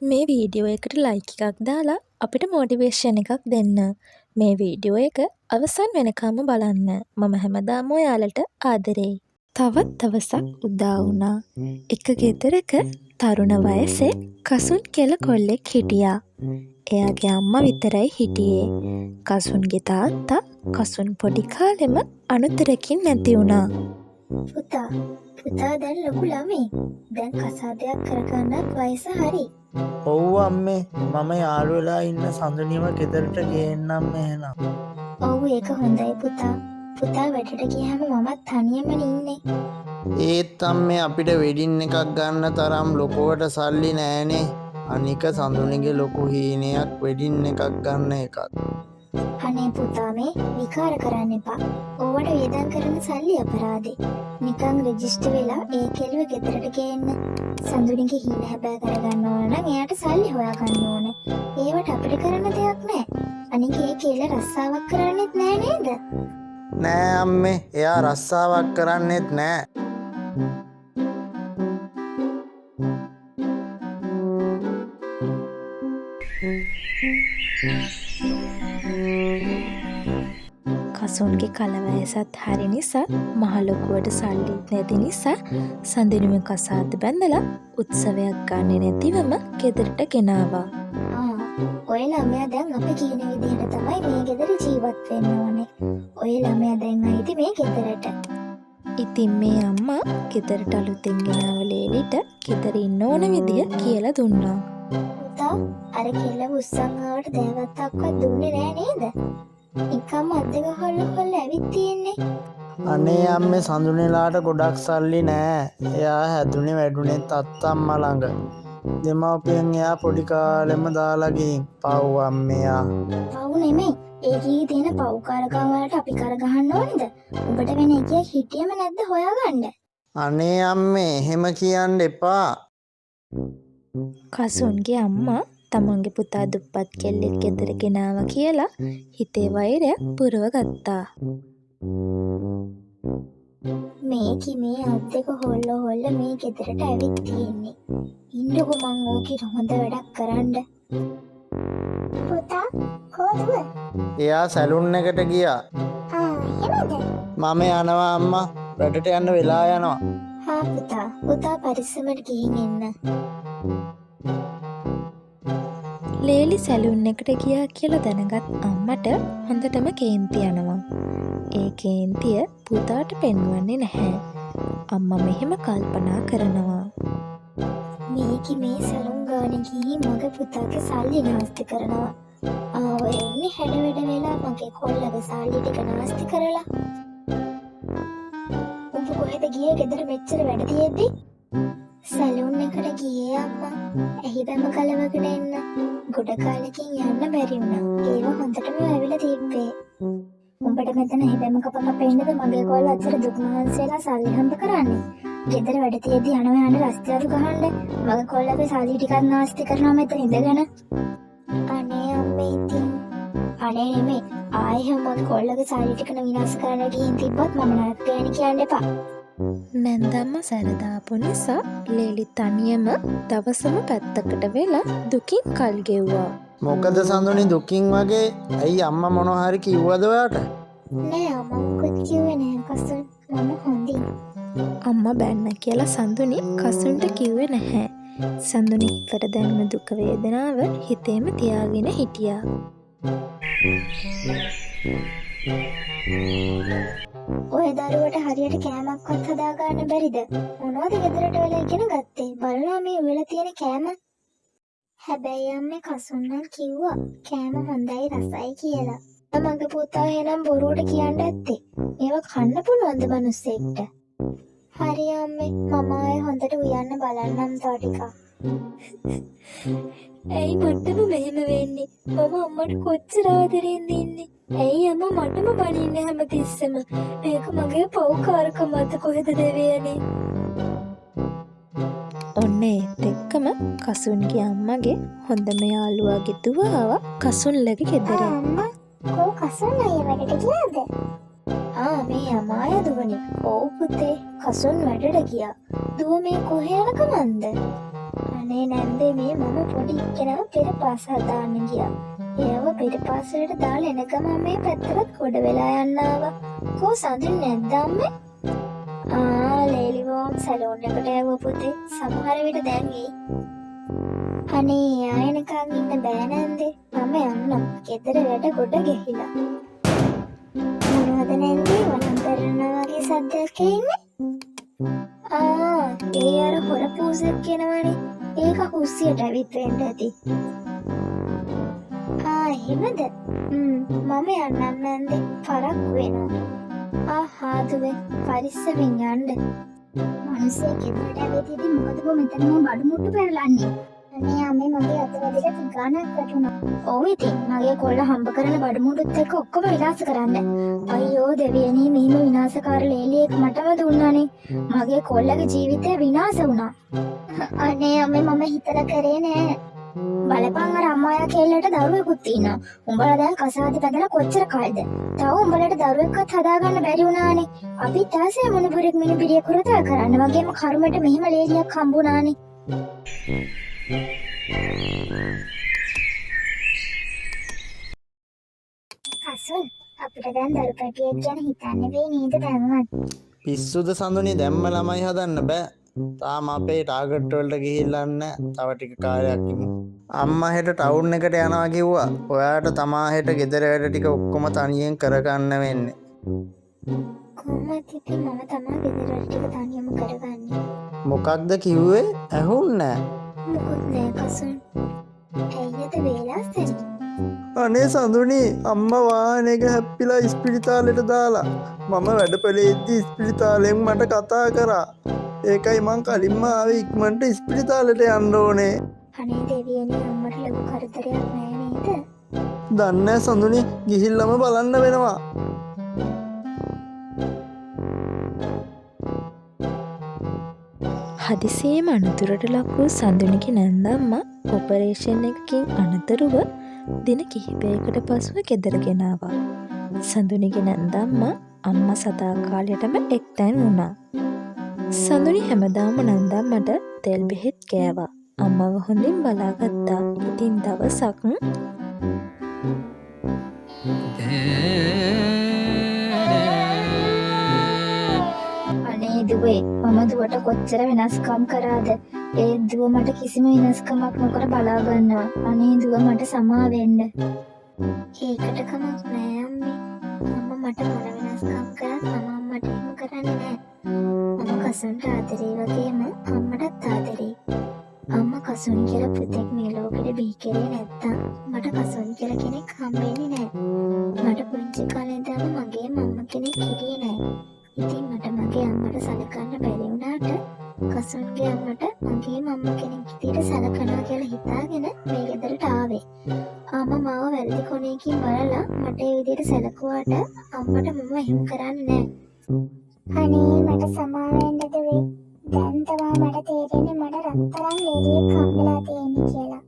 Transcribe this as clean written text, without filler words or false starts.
මේ වීඩියෝ එකට ලයික් එකක් දාලා අපිට මොටිවේෂන් එකක් දෙන්න. මේ වීඩියෝ එක අවසන් වෙනකම්ම බලන්න. මම හැමදාම ඔයාලට ආදරෙයි. තවත් දවසක් උදා වුණා. එක ගෙදරක තරුණ වයසේ කසුන් කියලා කොල්ලෙක් හිටියා. එයාගේ අම්මා විතරයි හිටියේ. කසුන්ගේ තාත්තා කසුන් පොඩි කාලෙම අනුතරකින් නැති වුණා. පුතා දැන් ලොකු ළමයි. දැන් කසාදයක් කරගන්නත් වයස හරි. ඔව් අම්මේ මම යාළු වෙලා ඉන්න සඳුනිව ගෙදරට ගේන්නම් එහෙනම්. ඔව් ඒක හොඳයි පුතා. පුතා වැඩට ගියාම මමත් තනියම ඉන්නේ. ඒත් අම්මේ අපිට වෙඩින් එකක් ගන්න තරම් ලොකුවට සල්ලි නෑනේ. අනික සඳුනිගේ ලොකු හීනයක් වෙඩින් එකක් ගන්න එකක්. අනේ පුතා මේ විකාර කරන්න එපා. ඕවට වේදම් කරන සල්ලි අපරාදේ. නිකන් රෙජිස්ටර් වෙලා ඒ කෙල්ලව ගෙදරට ගේන්න. සඳුනිගේ හීන හැබෑ කරගන්න ඕන නම් එයාට සල්ලි හොයාගන්න ඕන. ඒවට අපිට කරන්න දෙයක් නෑ. අනික ඒ කෙල්ල රස්සාවක් කරන්නෙත් නෑ නේද? නෑ අම්මේ එයා රස්සාවක් කරන්නෙත් නෑ. කසුන්ගේ කලවයසත් හරි නිසා මහලොකුවට සල්ලි නැති නිසා සඳුනිම කසාද බැඳලා උත්සවයක් ගන්නේ නැතිවම ගෙදරට ගෙනාවා. ඔය ළමයා දැන් අපි කියන විදිහට තමයි මේ ගෙදර ජීවත් වෙන්න ඕනේ. ඔය ළමයා දැන් ආයිති මේ ගෙදරට. ඉතින් මේ අම්මා ගෙදරට අලුතෙන් ගෙනාව ලේලිට ගෙදර ඉන්න ඕන විදිය කියලා දුන්නා. පුතා අර කෙල්ල උස්සන් ආවට දෑවත්තක්වත් දුන්නේ නෑ නේද? නිකම්ම අද්දක හොල්ල ඇවිත් තියෙන්නේ. අනේ අම්මේ සඳුනිලාට ගොඩක් සල්ලි නෑ. එයා හැදුනේ වැඩුනේ අත්තම්මා ළඟ. දෙමව්පියන් එයා පොඩි කාලෙම දාලා ගිහින් පව් අම්මයා. පව් නෙමෙයි. ඒකේ තියෙන පව්කාරකම් වලට අපි කරගහන්න ඕනේද? උඹට වෙන එකක් හිටියම නැද්ද හොයාගන්න? අනේ අම්මේ එහෙම කියන්න එපා. කසුන්ගේ අම්මා තමන්ගේ පුතා දුප්පත් කෙල්ලෙක් ගෙදර ගෙනාවා කියලා හිතේ වෛරයක් පුරව ගත්තා. මේකි මේ අද්දක හොල්ල මේ ගෙදරට ඇවිත් තියෙන්නේ. ඉන්නකො මං ඕකේ හොඳ වැඩක් කරන්න. පුතා කොහොමද? එයා සැලුන් එකට ගියා. එහෙමද? මම යනවා අම්මා. වැඩට යන්න වෙලා යනවා. පුතා පරිස්සමට ගිහින් එන්න. ලේලි සැලුන් එකට ගියා කියලා දැනගත් අම්මට හොඳටම කේන්ති යනවා. ඒ කේන්තිය පුතාට පෙන්වන්නේ නැහැ. අම්මා මෙහෙම කල්පනා කරනවා. මේකි මේ සැලුන් ගානේ ගිහින් මගේ පුතාගේ සල්ලි නාස්ති කරනවා. ඔය එන්නේ හැඩ වැඩ වෙලා මගේ කොල්ලගේ සල්ලි ටික නාස්ති කරලා. උඹ කොහෙද ගියේ ගෙදර මෙච්චර වැඩ තියෙද්දි? සැලුන් එකට ගියේ අම්මා. එහි බැම කලවගෙන එන්න. ගොඩ කාලෙකින් යන්න බැරි වුණා. ඒව හොඳටම ඇවිල්ලා තිබ්බේ. උඹට මෙතන එහි බැම කප ඉන්නද මගේ කොල්ල අච්චර දුක් මහන්සියලා සල්ලි හම්බ කරන්නේ? ගෙදර වැඩ තියෙද්දි යනවා යන්න රස්තියාදු ගහන්න. මගේ කොල්ලගේ සල්ලි ටිකක් නාස්ති කරනවා මෙතන ඉඳගෙන. අනේ අම්මේ ඉතින්. අනේ නෙමෙයි. ආයෙ මගේ කොල්ලගේ සල්ලි ටික විනාශ කරන්න ගිහින් තිබ්බත් මම නරක ගෑණි කියන්න එපා. නැන්දම්ම සැරදාපු නිසා ලේලි තනියම දවසම පැත්තකට වෙලා දුකින් කල් ගෙව්වා. මොකද සඳුනි දුකින් වගේ? ඇයි අම්මා මොනවා හරි කිව්වද ඔයාට? නෑ අම්මා මොකද කිව්වේ නෑ කසුන්. මම හොඳින්. අම්මා බැන්න කියලා සඳුනි කසුන්ට කිව්වේ නැහැ. සඳුනි හිතට දැනුන දුක වේදනාව හිතේම තියාගෙන හිටියා. ඔය දරුවට හරියට කෑමක්වත් හදාගන්න බැරිද? මොනවද ගෙදරට වෙලා ඉගෙන ගත්තේ? බලනවා මේ උයලා තියෙන කෑම. හැබැයි අම්මේ කසුන්නම් කිව්වා කෑම හොඳයි රසයි කියලා. මගේ පුතා එහෙනම් බොරුවට කියන්න ඇත්තේ. මේවා කන්න පුළුවන්ද මිනිස්සෙක්ට? හරි අම්මේ මම ආයේ හොඳට උයන්න බලන්නම් තා ටිකක්. ඇයි මටම මෙහෙම වෙන්නේ? මම අම්මට කොච්චර ආදරෙන්ද ඉන්නේ? ඇයි අම්මා මටම බනින්නේ හැමතිස්සෙම? මේක මගේ පව්කාරකමද කොහෙද දෙවියනේ? ඔන්න ඒත් එක්කම කසුන්ගේ අම්මගේ හොඳම යාළුවාගේ දුව ආවා කසුන්ලගේ ගෙදර. අම්මා කො කසුන් අයියා වැඩට ගියාද? මේ අමාය දුවනේ. ඔව් පුතේ කසුන් වැඩට ගියා. දුව මේ කොහේ යන කමන්ද? අනේ නැන්දේ මේ මම පොඩි ඉක්කනව පෙරපාස හදාන්න ගියා. ඒව පෙරපාසලට දාලා එන ගමන් මේ පැත්තට ගොඩ වෙලා යන්න ආවා. කෝ සඳුන් නැද්ද අම්මේ? ලේලිවෝම් සැලූන් එකට යවුව පුතේ. සමහර විට දැන් එයි. අනේ ආයෙනකන් ඉන්න බෑ නැන්දේ. මම යන්නම්. ගෙදර වැඩ ගොඩ ගෙහිලා. මොනවද නැන්දේ වනම් කරනවා වගේ සද්දයක් එන්නේ? ඒ අර හොර පූසක් කියනවනේ. ඒක හුස්සියට ඇවිත් වෙන්න ඇති. එහෙමද? මම යන්නම් නැන්දේ. පරක් වෙනවා. හාදුවේ පරිස්සමින් යන්න. මිනිස්සේ ගෙදරට ඇවිත් ඉතින් මොකද මෙතන මේ බඩු මුට්ටු පෙරලන්නේ? අනේ අම්මේ මගේ අත වැදිලා තිගානක් වැටුණා. ඔව් ඉතින් මගේ කොල්ල හම්බ කරන බඩු මුට්ටුත් එක්ක ඔක්කොම විනාශ කරන්න. අයියෝ දෙවියනේ මෙහෙම විනාශකාර ලේලියෙක් මටම දුන්නානේ. මගේ කොල්ලගේ ජීවිතය විනාශ වුණා. අනේ අම්මේ මම හිතලා කරේ නෑ. බලපන් අර අම්මායා කෙල්ලට දරුවෙකුත් ඉන්නවා. උඹලා දැන් කසාදේ පැදලා කොච්චර කාලෙද? තව උඹලට දරුවෙක්වත් හදාගන්න බැරි වුණානේ. අපිත් ආසේ මොනපුරෙක් මිනිපිරිය කරතල් කරන්න වගේම කර්මයට මෙහෙම ලේලියක් හම්බුණානේ. අසුන් අපිට දැන් දරු පැටියෙක් ගැන හිතන්න වෙයි නේද දැන්වත්? පිස්සුද සඳුනි දැම්ම ළමයි හදන්න බෑ. තාම අපේ ටාගට් වලට ගිහිල්ලා නැහැ. තව ටික කාලයක් ඉමු. අම්මා හෙට ටවුන් එකට යනවා කිව්වා. ඔයාට තමා හෙට ගෙදර වැඩ ටික ඔක්කොම තනියෙන් කරගන්න වෙන්නේ. කොහොමද ඉතින් මම තමා ගෙදර වැඩ ටික තනියම කරගන්නේ. මොකක්ද කිව්වේ? ඇහුන්නේ නැහැ. මොකුත් නෑ කසුන්. ඇයිද වේලාසෙන්? අනේ සඳුනි අම්මා වාහනයක හැප්පිලා ඉස්පිරිතාලෙට දාලා. මම වැඩපළේදී ඉස්පිරිතාලෙන් මට කතා කරා. ඒකයි මං කලින්ම ආවේ ඉක්මනට ඉස්පිරිතාලෙට යන්න ඕනේ. අනේ දෙවියනේ අම්මට ලොකු කරදරයක් නෑ නේද? දන්නේ නැහැ සඳුනි ගිහිල්ලාම බලන්න වෙනවා. හදිසියේම අනතුරට ලක් වූ සඳුනිගේ නැන්දම්මා ඔපරේෂන් එකකින් අනතුරුව දින කිහිපයකට පසුව ගෙදර ගෙනාවා. සඳුනිගේ නැන්දම්මා අම්මා සදාකාලයටම එක්තැන් වුණා. සඳුනි හැමදාම නැන්දම්මට තෙල් බෙහෙත් කෑවා. අම්මව හොඳින් බලාගත්තා. ඉතින් දවසක් අනේ දුවේ මම දුවට කොච්චර වෙනස්කම් කරාද? ඒ දුව මට කිසිම වෙනස්කමක් නොකර බලා ගන්නවා. අනේ දුව මට සමා වෙන්න. ඒකට කමක් නෑ අම්මේ. අම්මා මට මොන වෙනස්කම් කරත් මම අම්මට එහෙම කරන්නේ නෑ. මම කසුන්ට ආදරේ වගේම අම්මටත් ආදරේ. අම්මා කසුන් කියලා පුතෙක් මේ ලෝකෙට බිහි කරේ නැත්තම් මට කසුන් කියලා කෙනෙක් හම්බෙන්නේ නෑ. මට පුංචි කාලේ ඉඳන්ම මගේ අම්මා කෙනෙක් හිටියේ නෑ. ඉතින් මට මගේ අම්මට සලකන්න බැරි වුණාට කසුන්ගේ අම්මට මගේ අම්මා කෙනෙක් විදියට සලකනවා කියලා හිතාගෙන මේ ගෙදරට ආවේ. අම්මා මාව වැරදි කොනකින් බලලා මට ඒ විදියට සැලකුවාට අම්මට මම එහෙම කරන්නේ නෑ. අනේ මට සමා වෙන්න දෙවි. දැන් තමයි මට තේරෙන්නේ මට රත්තරන් ලේලියෙක් හම්බෙලා තියෙන්නේ කියලා.